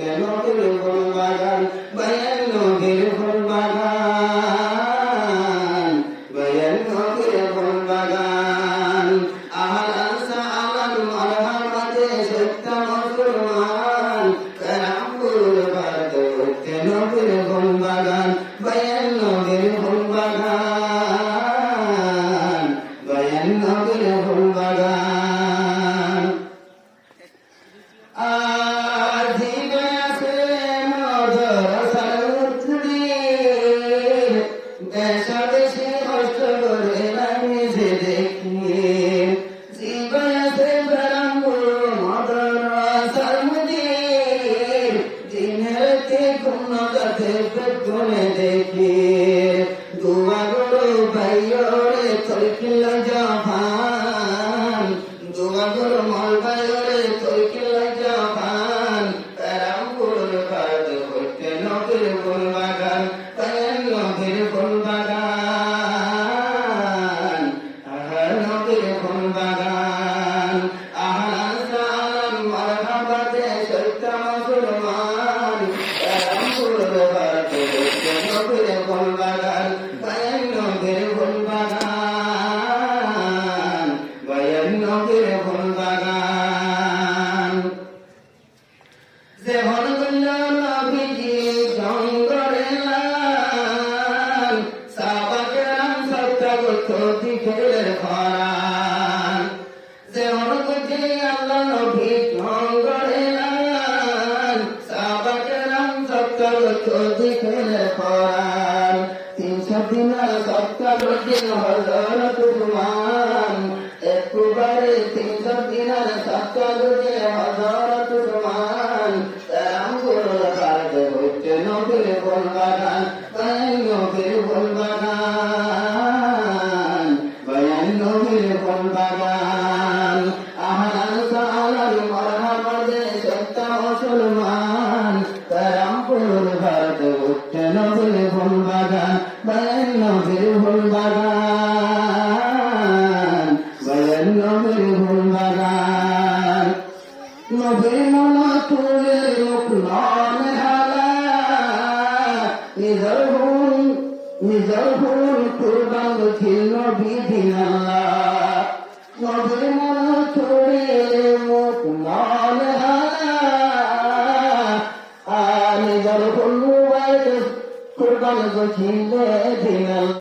ঘুরতে নবীর ফুল বাগান বায়ান নবীর ফুল বাগান বায়ান নবীর ফুল বাগান আহলান সাহলান মারহাবা দেশ একটা মুসলমান কারামপুর বাদ ঘুরতে নবীর ফুল বাগান বায়ান নবীর ফুল বাগান বায়ান নবীর ফুল বাগান দেশে কষ্ট করে আমি যে দেখি জীবনে মদরাসার মুদির দিনেতে কোন কাছে পেটনে দেখি দুয়া গরু ভাইরে তোর কিলা জাহান দুয়া গরু মল ভাইরে তোর কিলা জাহান কারামপুর বাদ হইতে নবীর ফুল বাগান বায়ান নবীর ফুল বাগান আহার নবীর ফুল বাগান আহলান সাহলান মারহাবা দেশ একটা মুসলমান কারামপুর বাদ হইতে নবীর ফুল বাগান বায়ান নবীর ফুল বাগান বায়ান নবীর ফুল বাগান যেমন বলল নবীজি জঙ্গলে লাল সাহাবাকেরাম সত্তা করত দিকের খরান যেমন বুঝি আল্লাহ নবী জঙ্গলে লাল সাহাবাকেরাম সত্তা করত দিকের খরান 300 দিনের সত্তা করতেন হযরত উসমান একবারে 300 দিনের সত্তা করতেন হযরত উসমান কারামপুর বাদ হইতে নবীর ফুল বাগান বায়ান নবীর ফুল বাগান বায়ান নবীর ফুল বাগান আহলান সাহলান মারহাবা দেশ একটা মুসলমান কারামপুর বাদ হইতে নবীর ফুল বাগান বায়ান নবীর ফুল বাগান বায়ান নবীর ফুল বাগান নবীর মনা তুলে লোকমান হালা নিজর ভুল কুরবান ছিল নবী দিন আল্লাহ নবীর মনা তুলে লোকমান হালা নিজর ভুল কুরবান ছিল দিন আল্লাহ।